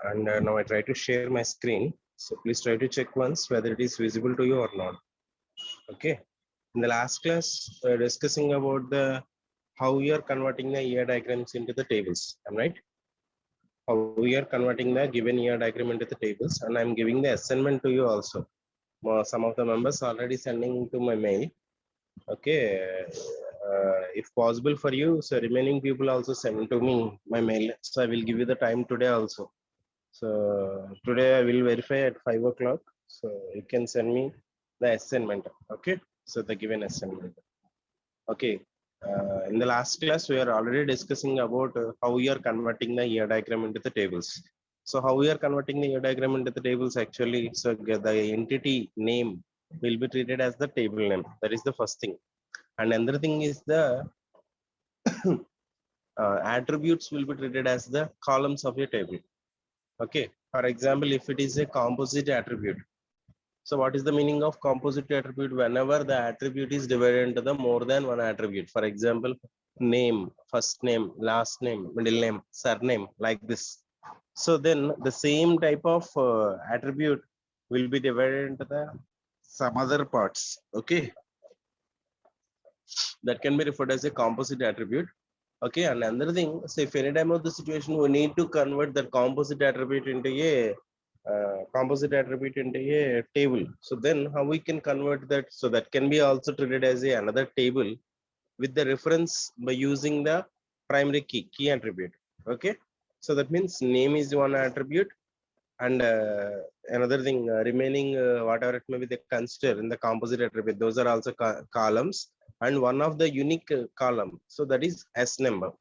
And now I try to share my screen. So please try to check once whether it is visible to you or not. Okay. In the last class, we are discussing about the how we are converting the ER diagrams into the tables. Am I right? How we are converting the given ER diagram into the tables, and I'm giving the assignment to you also. Some of the members already sending to my mail. Okay. If possible for you, so remaining people also send to me my mail. So I will give you the time today also. So today I will verify at 5 o'clock. So you can send me the assignment. Okay. So the given assignment. Okay. In the last class, we are already discussing about how we are converting the ER diagram into the tables. So how we are converting the ER diagram into the tables actually, so the entity name will be treated as the table name. That is the first thing. And another thing is the attributes will be treated as the columns of your table. Okay. For example, if it is a composite attribute. So what is the meaning of composite attribute? Whenever the attribute is divided into the more than one attribute. For example, name, first name, last name, middle name, surname, like this. So then the same type of attribute will be divided into the some other parts. Okay. That can be referred as a composite attribute. Okay, and another thing, say if any time of the situation we need to convert that composite attribute into a table. So then how we can convert that? So that can be also treated as another table with the reference by using the primary key attribute. Okay, so that means name is one attribute, and another thing remaining whatever it may be the consider in the composite attribute, those are also columns, and one of the unique column, so that is S number.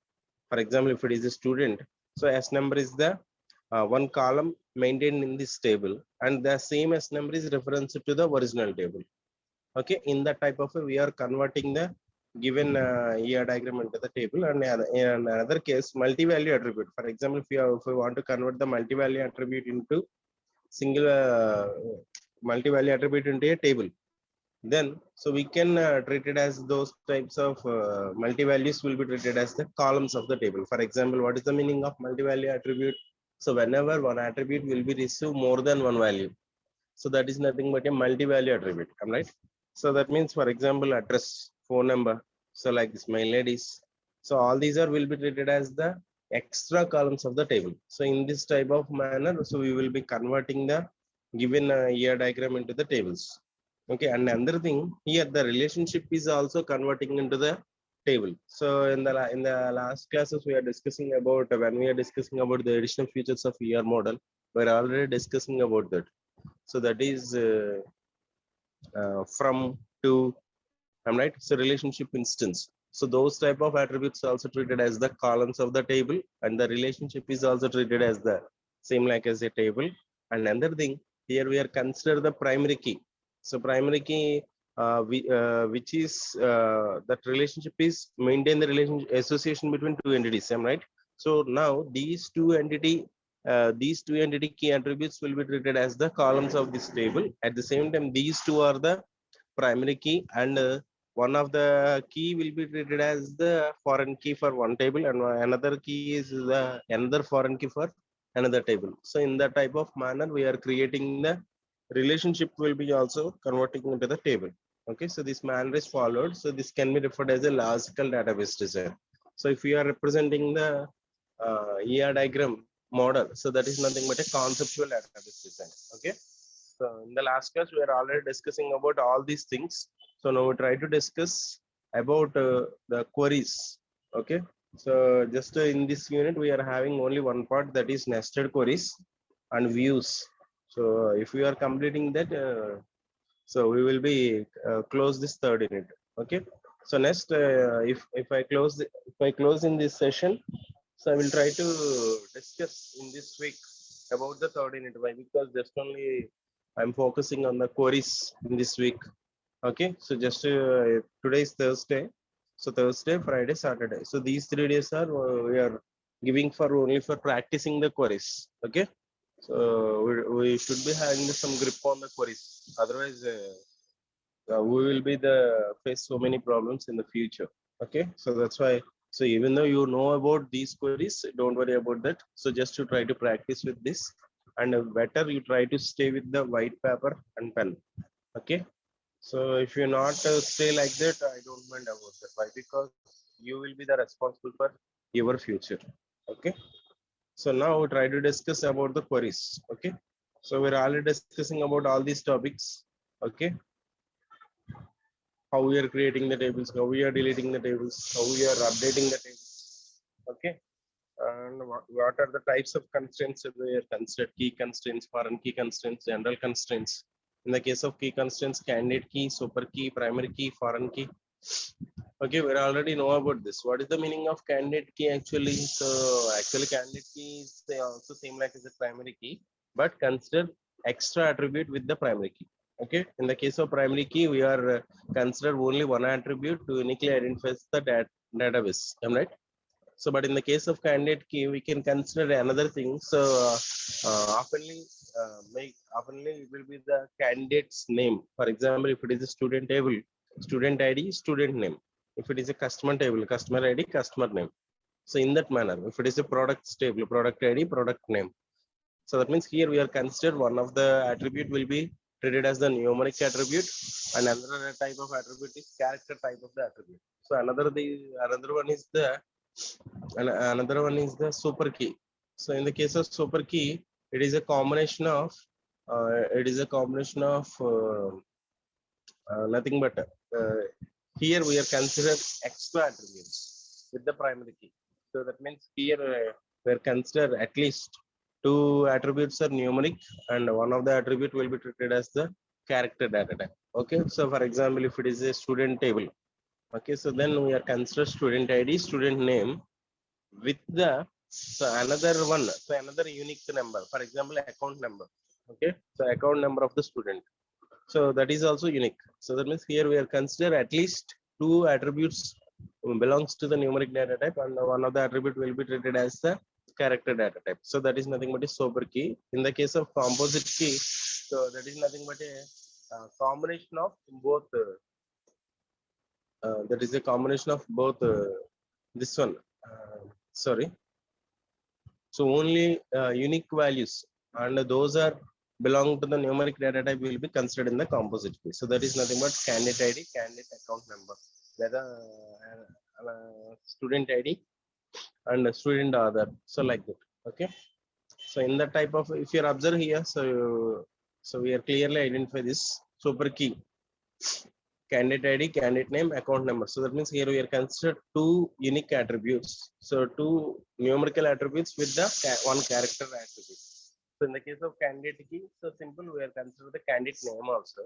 For example, if it is a student, so S number is the one column maintained in this table, and the same S number is reference to the original table. Okay, in that type of we are converting the given ER diagram into the table. And in another case, multi-value attribute. For example, if we want to convert the multi-value attribute into single multi-value attribute into a table, then so we can treat it as those types of multi-values will be treated as the columns of the table. For example, what is the meaning of multi-value attribute? So whenever one attribute will be receive more than one value, so that is nothing but a multi-value attribute. Am I right? So that means, for example, address, phone number, so like this mail IDs. So all these are will be treated as the extra columns of the table. So in this type of manner, so we will be converting the given ER diagram into the tables. Okay, and another thing here, the relationship is also converting into the table. So in the last classes we are discussing about, when we are discussing about the additional features of ER model, we are already discussing about that. So that is from to, I'm right. So relationship instance. So those type of attributes are also treated as the columns of the table, and the relationship is also treated as the same like as a table. And another thing here, we are consider the primary key. So primary key, which is that relationship is maintain the relationship association between two entities. Am right? So now these two entity key attributes will be treated as the columns of this table. At the same time, these two are the primary key, and one of the key will be treated as the foreign key for one table, and another key is the another foreign key for another table. So in that type of manner, we are creating the relationship will be also converting into the table. Okay, so this manner is followed. So this can be referred as a logical database design. So if we are representing the ER diagram model, so that is nothing but a conceptual database design. Okay, so in the last class, we are already discussing about all these things. So now we try to discuss about the queries. Okay, so just in this unit, we are having only one part, that is nested queries and views. So if we are completing that, so we will be close this third unit. Okay, so next, if I close in this session, so I will try to discuss in this week about the third unit. Why? Because just only I'm focusing on the queries in this week. Okay, so just today is Thursday. So Thursday, Friday, Saturday. So these 3 days are we are giving for only for practicing the queries. Okay, so we should be having some grip on the queries. Otherwise, we will be the face so many problems in the future. Okay, so that's why So even though you know about these queries, don't worry about that. So just to try to practice with this, and better you try to stay with the white paper and pen. Okay. So if you not stay like that, I don't mind about that. Why? Because you will be the responsible for your future. Okay. So now we try to discuss about the queries. Okay. So we're already discussing about all these topics. Okay. How we are creating the tables, how we are deleting the tables, how we are updating the tables. Okay. And what are the types of constraints we are considered? Key constraints, foreign key constraints, general constraints. In the case of key constraints, candidate key, super key, primary key, foreign key. Okay, we already know about this. What is the meaning of candidate key actually? So actually candidate key is also same like as a primary key, but consider extra attribute with the primary key. Okay, in the case of primary key, we are consider only one attribute to uniquely identify the database. Am I right? So, but in the case of candidate key, we can consider another thing. So, oftenly it will be the candidate's name. For example, if it is a student table, student ID, student name. If it is a customer table, customer ID, customer name. So, in that manner, if it is a product table, product ID, product name. So that means here we are considered one of the attribute will be treated as the numeric attribute, and another type of attribute is character type of the attribute. So another one is the and another one is the super key. So in the case of super key, it is a combination of nothing but here we are considered extra attributes with the primary key. So that means here we are considered at least two attributes are numeric, and one of the attribute will be treated as the character data type. Okay, so for example, if it is a student table, okay, so then we are considered student ID, student name with the so another one, so another unique number, for example, account number. Okay, so account number of the student, so that is also unique. So that means here we are consider at least two attributes belongs to the numeric data type, and one of the attribute will be treated as the character data type. So that is nothing but a super key. In the case of composite key, so that is nothing but a combination of both that is a combination of both this one sorry, so only unique values, and those are belong to the numeric data type will be considered in the composite key. So that is nothing but candidate ID, candidate account number, that student ID and student other. So like that. Okay. So in that type of, if you observe here, so we are clearly identify this super key, candidate ID, candidate name, account number. So that means here we are considered two unique attributes. So two numerical attributes with the one character attribute. So in the case of candidate key, so simple, we are consider the candidate name also.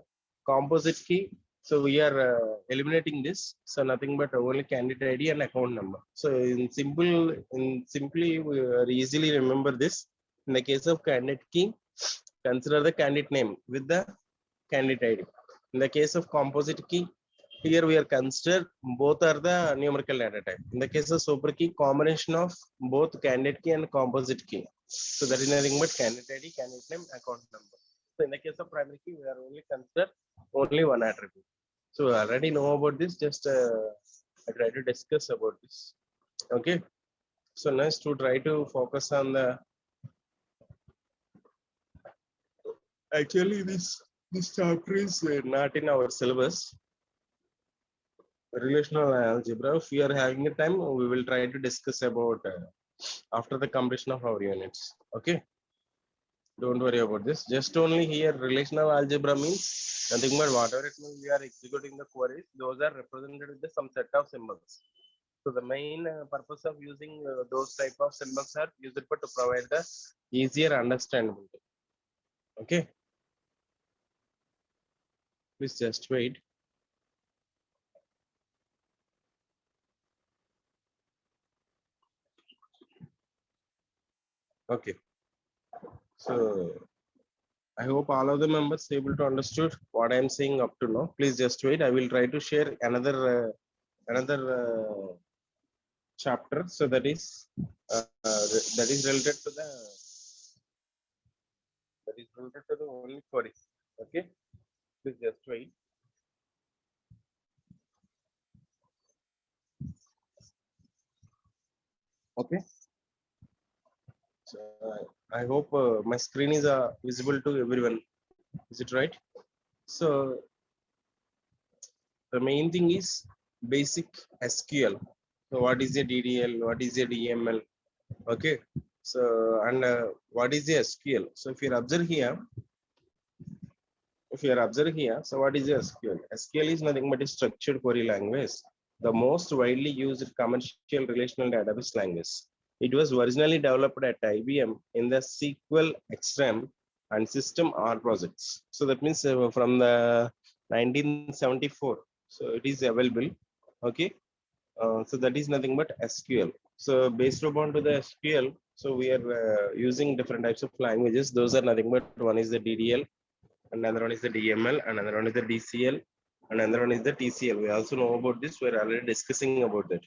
Composite key, so we are eliminating this. So nothing but only candidate ID and account number. So simply we easily remember this. In the case of candidate key, consider the candidate name with the candidate ID. In the case of composite key, here we are considered both are the numerical data type. In the case of super key, combination of both candidate key and composite key. So that is nothing but candidate ID, candidate name, account number. So in the case of primary key, we are only consider only one attribute. So I already know about this. Just I try to discuss about this. Okay. So next to try to focus on the actually this chapter is not in our syllabus. Relational algebra. If we are having a time, we will try to discuss about after the completion of our units. Okay, don't worry about this. Just only here relational algebra means nothing but whatever it means we are executing the queries, those are represented with some set of symbols. So the main purpose of using those type of symbols are used for to provide the easier understandability. Okay, please just wait. Okay, so I hope all of the members able to understood what I am saying up to now. Please just wait. I will try to share another chapter. So that is related to the only queries. Okay, please just wait. Okay. So, I hope my screen is visible to everyone. Is it right? So the main thing is basic SQL. So what is a DDL? What is a DML? Okay. So and what is a SQL? So if you observe here, so what is a SQL? SQL is nothing but a structured query language, the most widely used commercial relational database language. It was originally developed at IBM in the SQL Extreme and System R projects. So that means from the 1974. So it is available. Okay. So that is nothing but SQL. So based upon to the SQL, so we are using different types of languages. Those are nothing but one is the DDL, another one is the DML, another one is the DCL, and another one is the TCL. We also know about this. We're already discussing about that.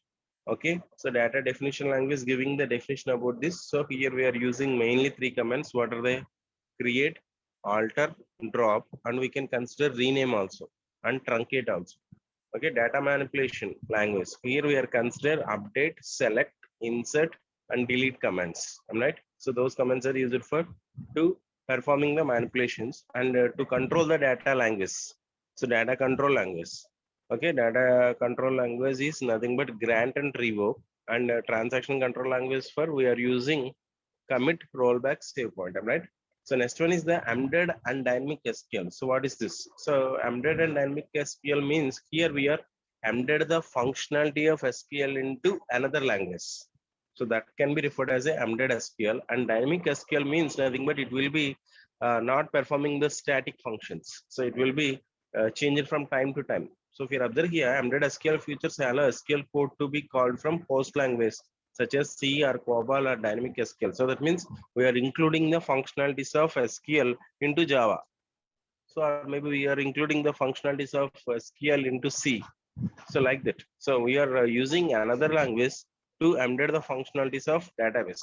Okay, so data definition language giving the definition about this. So here we are using mainly three commands. What are they? Create, alter, drop, and we can consider rename also and truncate also. Okay, data manipulation language. Here we are consider update, select, insert, and delete commands. Am I right? So those commands are used for to performing the manipulations and to control the data language. So data control language. Okay, data control language is nothing but grant and revoke, and transaction control language for we are using commit, rollback, save point. Am I right? So next one is the embedded and dynamic SQL. So what is this? So embedded and dynamic SQL means here we are embedded the functionality of SQL into another language. So that can be referred as a embedded SQL, and dynamic SQL means nothing but it will be not performing the static functions. So it will be changed from time to time. So if you observe here, embedded SQL features allow SQL code to be called from host language such as C or COBOL or dynamic SQL. So that means we are including the functionalities of SQL into Java. So or maybe we are including the functionalities of SQL into C. So like that. So we are using another language to embed the functionalities of database.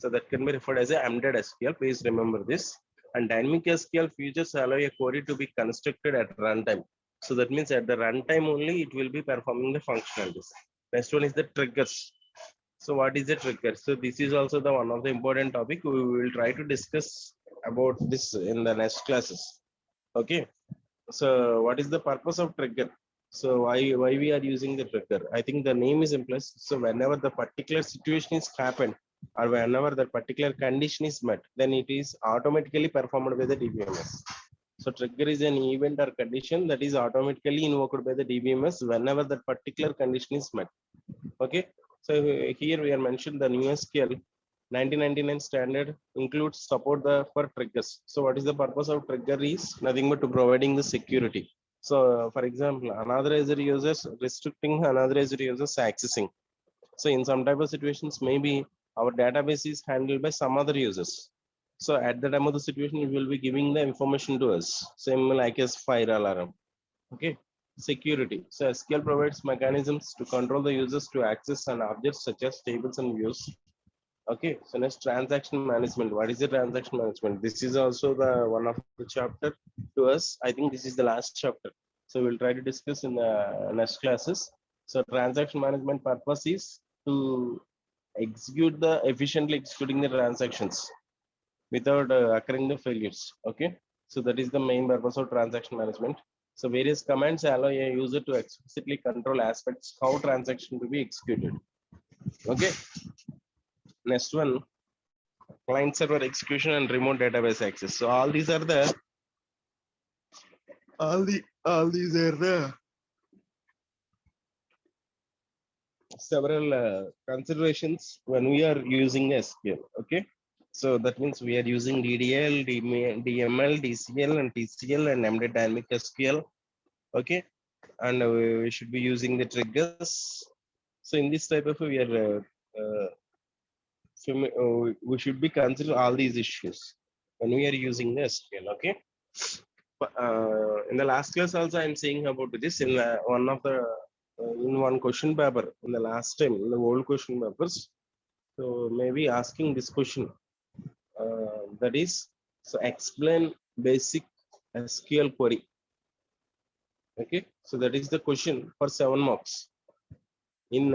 So that can be referred as a embedded SQL. Please remember this. And dynamic SQL features allow a query to be constructed at runtime. So that means at the runtime only it will be performing the functionalities. Next one is the triggers. So what is a trigger? So this is also the one of the important topic. We will try to discuss about this in the next classes. Okay. So what is the purpose of trigger? So why we are using the trigger? I think the name is implies. So whenever the particular situation is happened or whenever the particular condition is met, then it is automatically performed by the DBMS. So trigger is an event or condition that is automatically invoked by the DBMS whenever that particular condition is met. Okay. So here we are mentioned the new SQL 1999 standard includes support the for triggers. So what is the purpose of trigger is nothing but to providing the security. So for example, unauthorized users restricting unauthorized users accessing. So in some type of situations, maybe our database is handled by some other users. So at the time of the situation, it will be giving the information to us, same like as fire alarm. Okay. Security. So SQL provides mechanisms to control the users to access an objects such as tables and views. Okay. So next, transaction management. What is the transaction management? This is also the one of the chapter to us. I think this is the last chapter. So we'll try to discuss in the next classes. So transaction management purpose is to execute the efficiently executing the transactions without occurring the failures. Okay. So that is the main purpose of transaction management. So various commands allow a user to explicitly control aspects how transaction to be executed. Okay. Next one, client server execution and remote database access. So all these are the several considerations when we are using SQL. Okay. So that means we are using DDL, DML, DCL, and TCL, and embedded dynamic SQL. Okay. And we should be using the triggers. So in this type of we are we should be considering all these issues when we are using the SQL. Okay. In the last class also I'm saying about this in one of the in one question paper in the last time in the old question papers. So maybe asking this question that is so explain basic SQL query. Okay. So that is the question for 7 marks in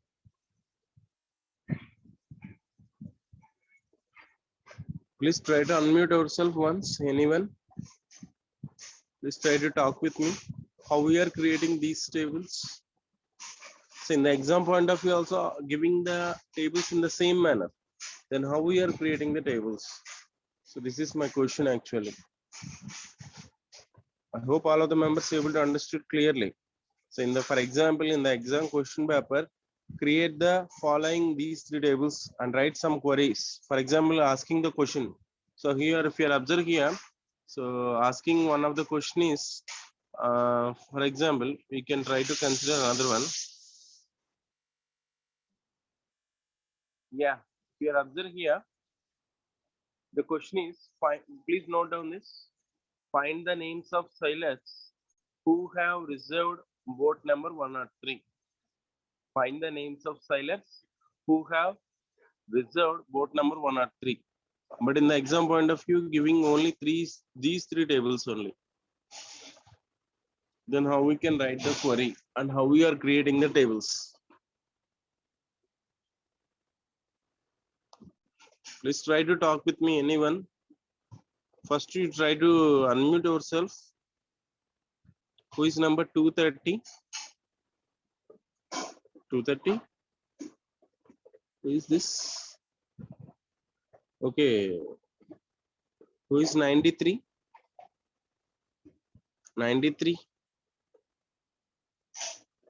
Please try to unmute yourself once. Anyone? Please try to talk with me. How we are creating these tables? So in the exam point of view, also giving the tables in the same manner. Then how we are creating the tables? So this is my question actually. I hope all of the members able to understood clearly. So in the, for example, in the exam question paper, create the following these three tables and write some queries. For example, asking the question. So here, if you are observe here, so asking one of the question is, for example, we can try to consider another one. Yeah, if you are observe here, the question is, find, please note down this. Find the names of sailors who have reserved boat number 103. Find the names of sailors who have reserved boat number 103. But in the exam point of view, giving only these three tables only. Then how we can write the query and how we are creating the tables. Please try to talk with me, anyone. First, you try to unmute yourself. Who is number 230? 230? Who is this? Okay. Who is 93? 93?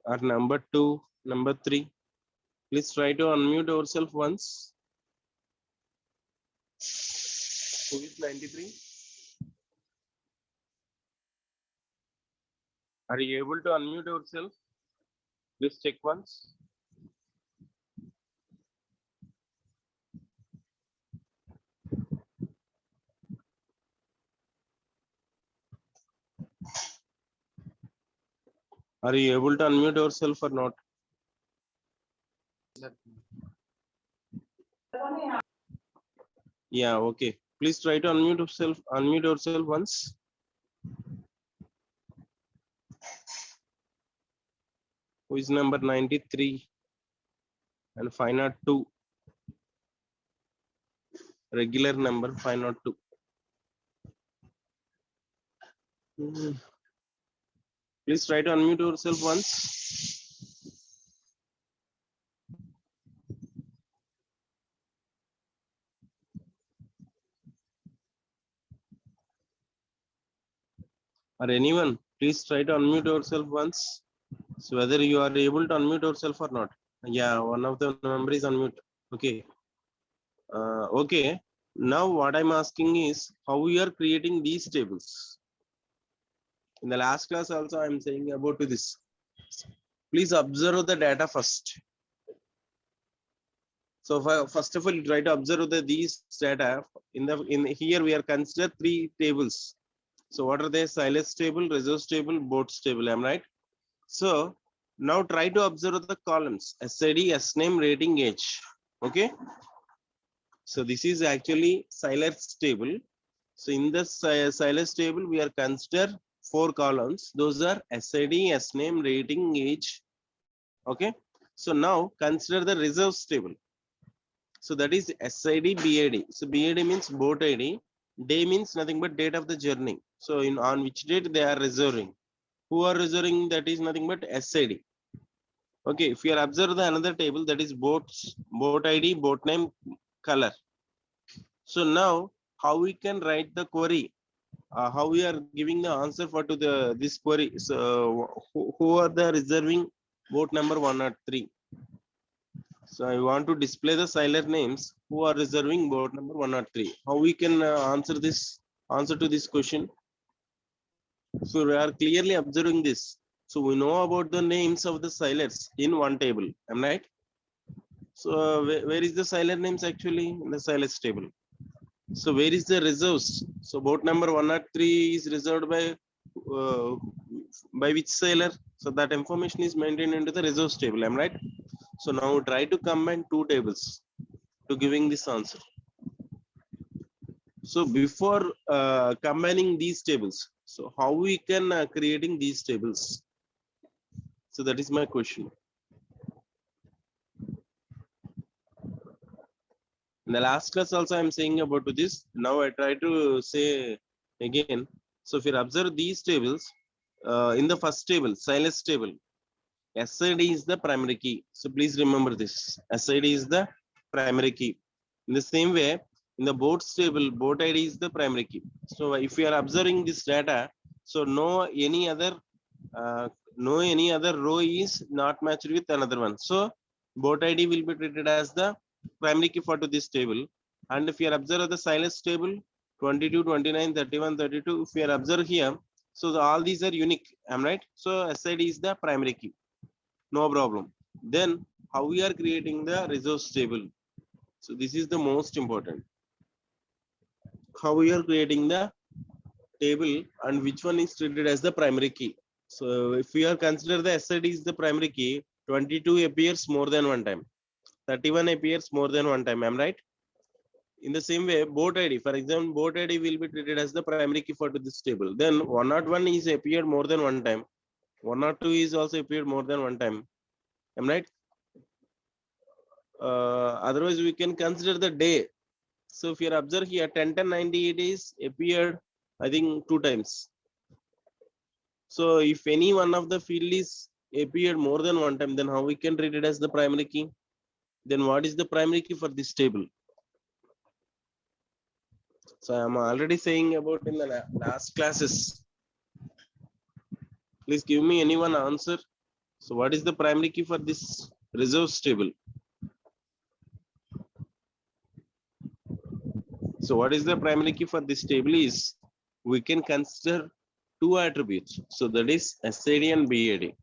Or number 2, number 3? Please try to unmute yourself once. Who is 93? Are you able to unmute yourself? Please check once. Are you able to unmute yourself or not? Yeah, okay. Please try to unmute yourself. Unmute yourself once. Who is number 93 and 502? Regular number 502. Please try to unmute yourself once. Or anyone, please try to unmute yourself once. So whether you are able to unmute yourself or not. Yeah, one of the member is unmute. Okay. Okay. Now what I'm asking is how we are creating these tables. In the last class also I'm saying about this. Please observe the data first. So first of all, you try to observe these data. In here we are consider three tables. So what are they? Silas table, resource table, boats table. Am I right? So now try to observe the columns: SID, SNAME, rating, age. Okay. So this is actually Silas table. So in the Silas table, we are consider 4 columns. Those are SID, SNAME, rating, age. Okay. So now consider the reserves table. So that is SID, BID. So BID means boat ID. Day means nothing but date of the journey. So in on which date they are reserving. Who are reserving, that is nothing but SID. Okay, if you are observe the another table, that is boats, boat ID, boat name, color. So now how we can write the query? How we are giving the answer for to the this query? So who are the reserving boat number 103? So I want to display the sailor names who are reserving boat number 103. How we can answer to this question? So we are clearly observing this. So we know about the names of the sailors in one table. Am I right? So where is the sailor names actually in the sailors table? So where is the reserves? So boat number 103 is reserved by which sailor? So that information is maintained into the reserves table. Am I right? So now try to combine two tables to giving this answer. So before combining these tables, so how we can creating these tables? So that is my question. In the last class also I'm saying about this. Now I try to say again. So if you observe these tables, in the first table, Silas table, SID is the primary key. So please remember this. SID is the primary key. In the same way, in the boats table, boat ID is the primary key. So if you are observing this data, so uh, no any other row is not matched with another one. So boat ID will be treated as the primary key for to this table. And if you are observe the Silas table, 22, 29, 31, 32, if you are observe here, so all these are unique. Am I right? So SID is the primary key. No problem. Then how we are creating the resource table? So this is the most important. How we are creating the table and which one is treated as the primary key. So if we are consider the SID is the primary key, 22 appears more than one time. 31 appears more than one time. Am I right? In the same way, boat ID, for example, boat ID will be treated as the primary key for this table. Then 101 is appeared more than one time. 102 is also appeared more than one time. Am I right? Otherwise, we can consider the day. So if you observe here, 10, 10, 98 is appeared, I think, 2 times. So if any one of the field is appeared more than one time, then how we can treat it as the primary key? Then what is the primary key for this table? So I'm already saying about in the last classes. Please give me anyone answer. So what is the primary key for this reserves table? So what is the primary key for this table is we can consider 2 attributes. So that is SID and BAD.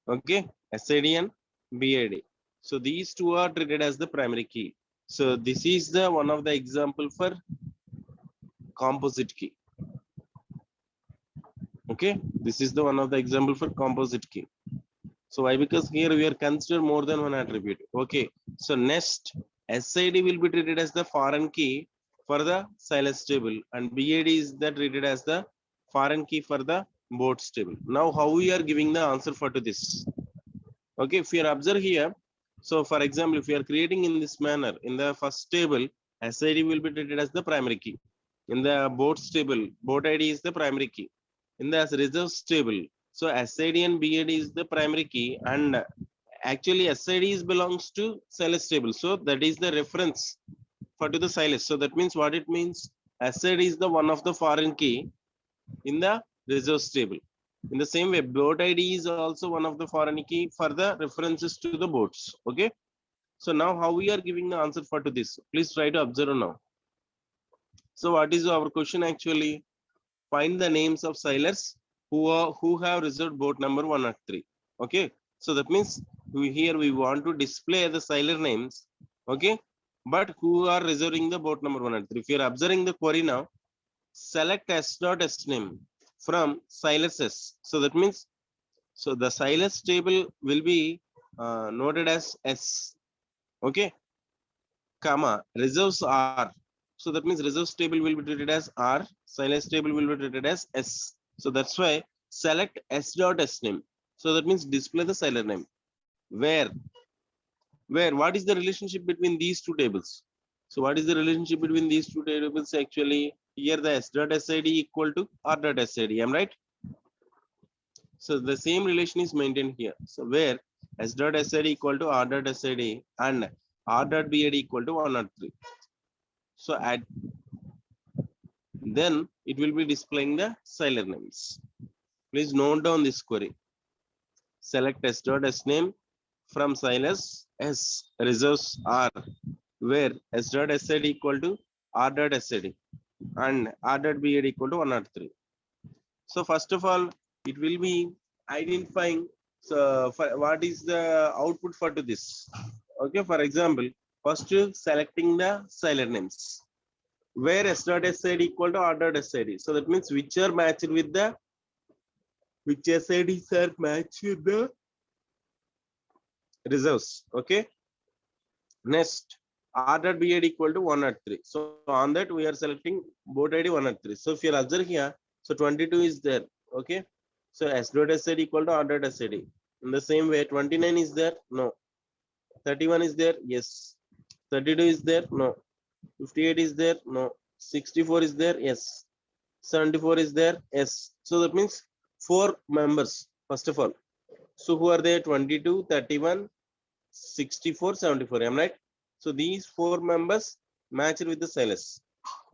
Okay, SID and BAD. So these two are treated as the primary key. So this is the one of the example for composite key. Okay, this is the one of the example for composite key. So why? Because here we are consider more than one attribute. Okay, so next SID will be treated as the foreign key for the Silas table and BAD is that treated as the foreign key for the boats table. Now how we are giving the answer for to this? Okay, if you observe here, so for example, if you are creating in this manner, in the first table, SID will be treated as the primary key. In the boats table, boat ID is the primary key. In the reserves table, so SID and BAD is the primary key, and actually SID is belongs to Silas table. So that is the reference for to the Silas. So that means what it means? SID is the one of the foreign key in the reserves table. In the same way, boat ID is also one of the foreign key for the references to the boats. Okay. So now how we are giving the answer for to this? Please try to observe now. So what is our question actually? Find the names of sailors who have reserved boat number 103. Okay. So that means here we want to display the sailor names. Okay. But who are reserving the boat number 103? If you are observing the query now, select S dot S name from Silas S. So that means, so the Silas table will be noted as S. Okay. Comma, reserves R. So that means reserves table will be treated as R. Silas table will be treated as S. So that's why select S dot S name. So that means display the sailor name. Where, what is the relationship between these two tables? So what is the relationship between these two tables actually? Here the S dot SID equal to R dot SID. Am I right? So the same relation is maintained here. So where S dot SID equal to R dot SID and R dot BAD equal to 103. So at then it will be displaying the sailor names. Please note down this query. Select S dot S name from Silas S reserves R where S dot SID equal to R dot SID and R dot BAD equal to 103. So first of all, it will be identifying what is the output for to this. Okay, for example, first selecting the sailor names where S dot SID equal to R dot SID. So that means which are matched with the which SIDs are matched with the reserves. Okay. Next, R dot BAD equal to 103. So on that we are selecting boat ID 103. So if you observe here, so 22 is there. Okay. So S dot SID equal to R dot SID. In the same way, 29 is there. No. 31 is there. Yes. 32 is there? No. 58 is there? No. 64 is there? Yes. 74 is there? Yes. So that means 4 members, first of all. So who are there? 22, 31, 64, 74. Am I right? So these 4 members matched with the Silas.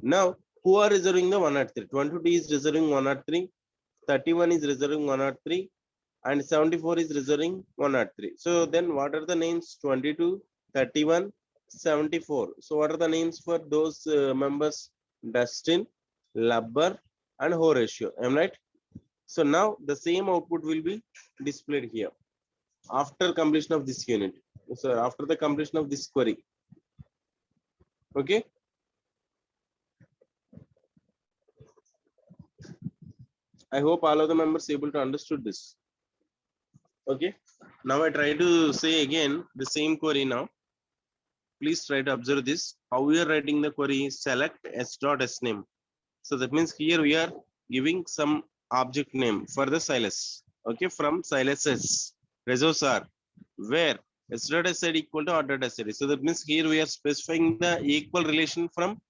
Now, who are reserving the 103? 22 is reserving 103, 31 is reserving 103, and 74 is reserving 103. So then what are the names? 22, 31, 74. So what are the names for those members? Dustin, Lubber, and Horatio. Am I right? So now the same output will be displayed here after completion of this unit. So after the completion of this query. Okay. I hope all of the members able to understood this. Okay. Now I try to say again the same query now. Please try to observe this. How we are writing the query, select s dot s name. So that means here we are giving some object name for the Silas. Okay, from Silas S. Resource R, where s dot s id equal to r dot s id. So that means here we are specifying the equal relation from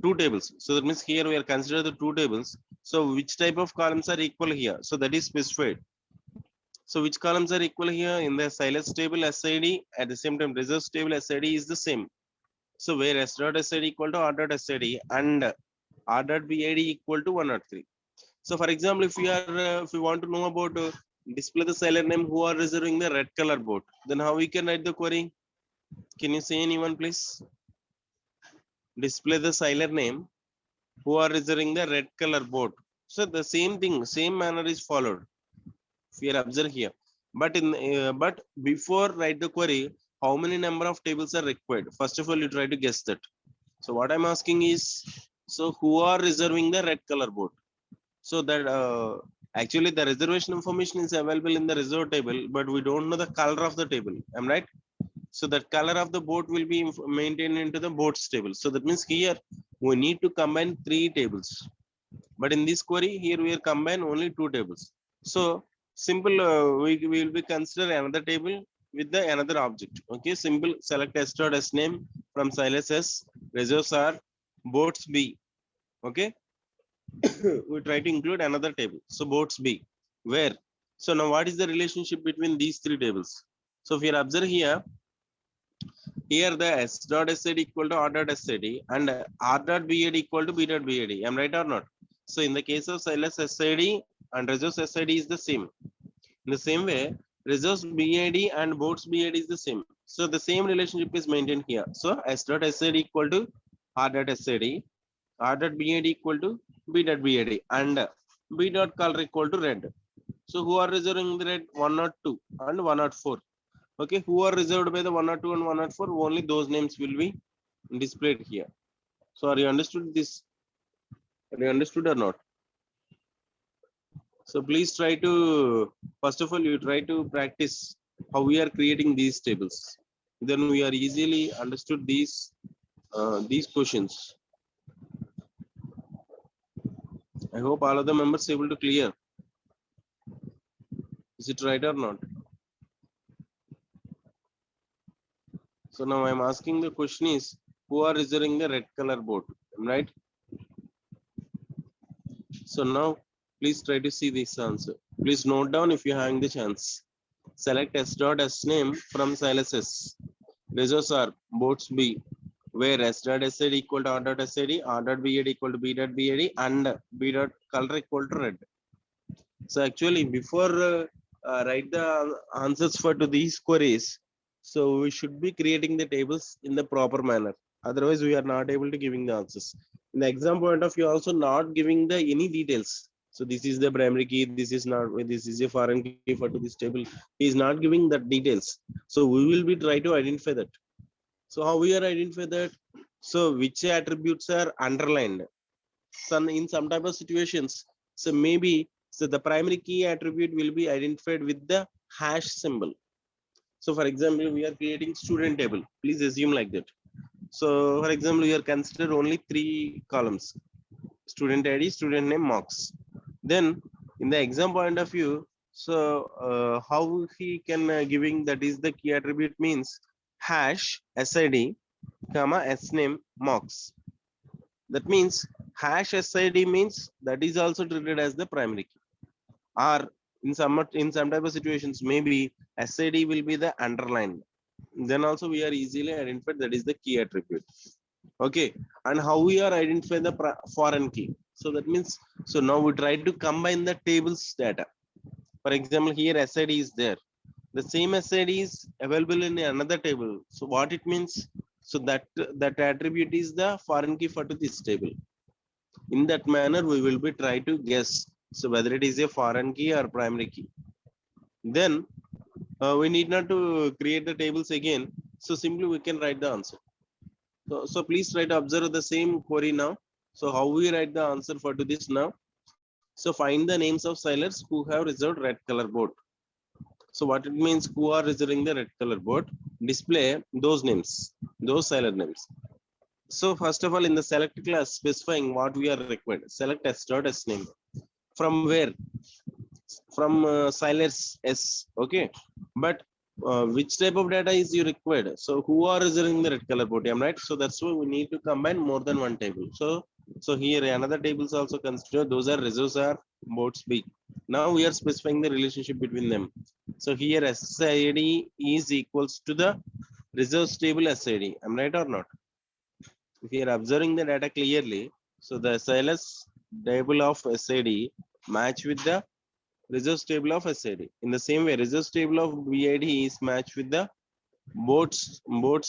2 tables. So that means here we are considering the 2 tables. So which type of columns are equal here? So that is specified. So which columns are equal here? In the Silas table SID, at the same time reserves table SID is the same. So where s dot SID equal to r dot SID and r dot BID equal to 103. So for example, if if we want to know about display the seller name who are reserving the red color boat, then how we can write the query? Can you say anyone please? Display the seller name who are reserving the red color boat. So the same thing, same manner is followed. We are observed here, but before write the query, how many number of tables are required? First of all, you try to guess that. So what I'm asking is, so who are reserving the red color boat? So that actually the reservation information is available in the reserve table, but we don't know the color of the table. Am I right? So that color of the boat will be maintained into the boats table. So that means here we need to combine 3 tables. But in this query here we are combine only 2 tables. So simple, we will be consider another table with the another object. Okay, simple select s dot s name from Silas S, reserves are boats B. Okay. We try to include another table. So boats B, where? So now what is the relationship between these 3 tables? So if you observe here, the s dot SID equal to r dot SID and r dot BID equal to b dot BID. Am I right or not? So in the case of Silas SID and reserves SID is the same. In the same way, reserves BID and boats BID is the same. So the same relationship is maintained here. So s dot SID equal to r dot SID, r dot BID equal to b dot BID, and b dot color equal to red. So who are reserving the red? 102 and 104. Okay, who are reserved by the 102 and 104? Only those names will be displayed here. So are you understood this? Are you understood or not? So please try to, first of all, you try to practice how we are creating these tables. Then we are easily understood these questions. I hope all of the members able to clear. Is it right or not? So now I'm asking the question is, who are reserving the red color boat? Right? So now please try to see this answer. Please note down if you're having the chance. Select s dot s name from Silas S. Reserves are boats B, where s dot SID equal to r dot SID, r dot BID equal to b dot BID, and b dot color equal to red. So actually, before write the answers for to these queries, so we should be creating the tables in the proper manner. Otherwise, we are not able to giving the answers. In the exam point of view, also not giving the any details. So this is the primary key. This is not. This is a foreign key for to this table. He is not giving that details. So we will be try to identify that. So how we are identify that? So which attributes are underlined? Some in some type of situations. So maybe so the primary key attribute will be identified with the hash symbol. So for example, we are creating student table. Please assume like that. So for example, we are consider only 3 columns: student ID, student name, marks. Then in the exam point of view, so how he can giving that is the key attribute means hash SID, comma sname mocks. That means hash SID means that is also treated as the primary key. Or in some type of situations, maybe SID will be the underlined. Then also we are easily identified that is the key attribute. Okay, and how we are identifying the foreign key? So that means, so now we try to combine the tables data. For example, here SID is there. The same SID is available in another table. So what it means? So that attribute is the foreign key for to this table. In that manner, we will be try to guess. So whether it is a foreign key or primary key. Then we need not to create the tables again. So simply we can write the answer. So please try to observe the same query now. So how we write the answer for to this now? So find the names of sailors who have reserved red color boat. So what it means, who are reserving the red color boat? Display those names, those sailor names. So first of all, in the select class, specifying what we are required. Select s dot s name. From where? From sailors s. Okay, but which type of data is you required? So who are reserving the red color boat? Am right? So that's why we need to combine more than one table. So here another tables also consider those are reserves are boats B. Now we are specifying the relationship between them. So here SID is equals to the reserves table SID. Am right or not? If you are observing the data clearly, so the SLS table of SID match with the reserves table of SID. In the same way, reserves table of BID is matched with the boats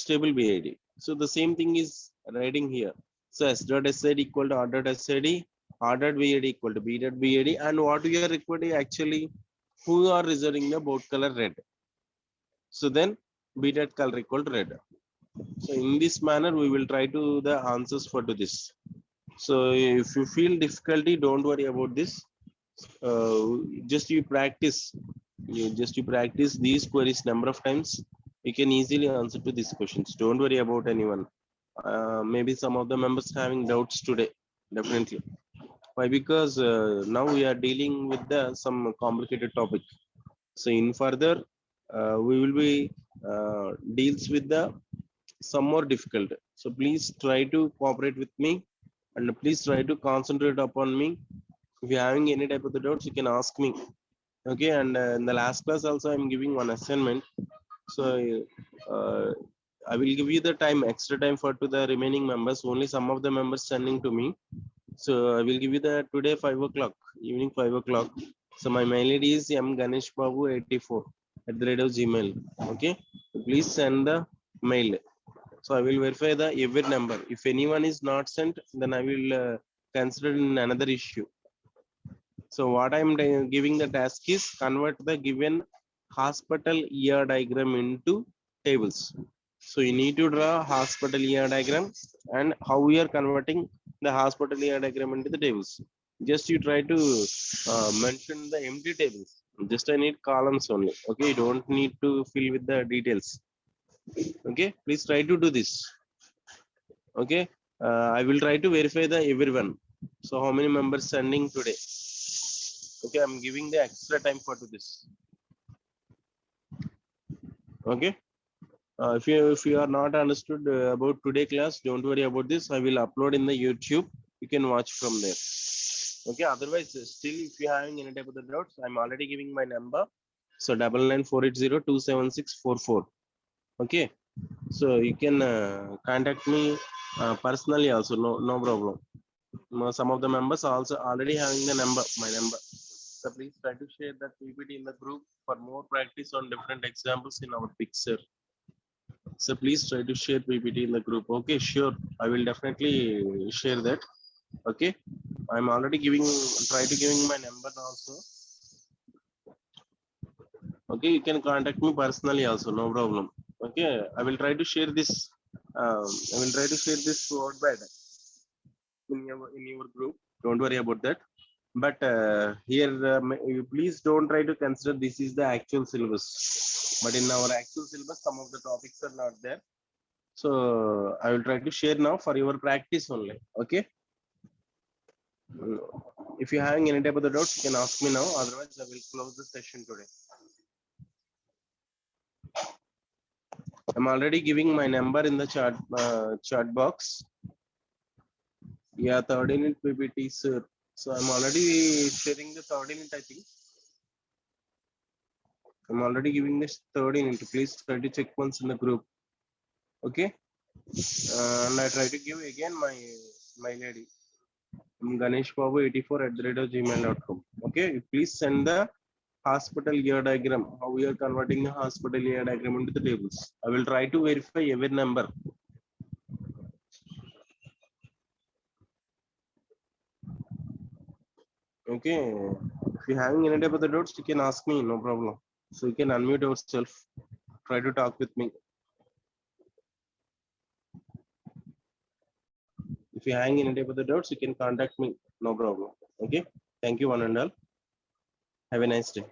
table BID. So the same thing is writing here. So S dot SID equal to R dot SID, R dot BID equal to B dot BID, and what we are requiring actually who are reserving the boat color red. So then B dot color equal to red. So in this manner, we will try to the answers for to this. So if you feel difficulty, don't worry about this. Just you practice. You practice these queries number of times. You can easily answer to these questions. Don't worry about anyone. Maybe some of the members having doubts today. Definitely. Why? Because now we are dealing with the some complicated topic. So in further, we will be deals with the some more difficult. So please try to cooperate with me and please try to concentrate upon me. If you're having any type of the doubts, you can ask me. Okay, and in the last class also I'm giving one assignment. So uh, I will give you the time, extra time for to the remaining members. Only some of the members sending to me. So I will give you the today 5 o'clock, evening 5 o'clock. So my mail ID is mganeshbabu84 at the rate of Gmail. Okay, please send the mail. So I will verify the every number. If anyone is not sent, then I will consider in another issue. So what I'm giving the task is convert the given hospital ER diagram into tables. So you need to draw hospital ER diagram and how we are converting the hospital ER diagram into the tables. Just you try to mention the empty tables. Just I need columns only. Okay, you don't need to fill with the details. Okay, please try to do this. Okay, I will try to verify the everyone. So how many members sending today? Okay, I'm giving the extra time for this. Okay, if you are not understood about today class, don't worry about this. I will upload in the YouTube. You can watch from there. Okay, otherwise still if you are having any type of the doubts, I'm already giving my number. So 9948027644. Okay, so you can contact me personally also. No problem. Some of the members are also already having the number, my number. So please try to share that PPT in the group for more practice on different examples in our picture. So please try to share PPT in the group. Okay, sure. I will definitely share that. Okay, I'm already try to giving my number also. Okay, you can contact me personally also, no problem. Okay, I will try to share this. I will try to share this word by in your group. Don't worry about that. But here, you please don't try to consider this is the actual syllabus. But in our actual syllabus, some of the topics are not there. So I will try to share now for your practice only. Okay. If you're having any type of the doubts, you can ask me now. Otherwise, I will close the session today. I'm already giving my number in the chat box. Yeah, third unit PPT, sir. So I'm already sharing the third unit, I think. I'm already giving this third unit. Please try to check once in the group. Okay. And I try to give again my mail ID. ganeshbabu84@gmail.com. Okay. Please send the hospital year diagram. How we are converting the hospital year diagram into the tables. I will try to verify every number. Okay. If you having any type of the doubts, you can ask me, no problem. So you can unmute yourself. Try to talk with me. If you hang any type of the doubts, you can contact me. No problem. Okay. Thank you, one and all. Have a nice day.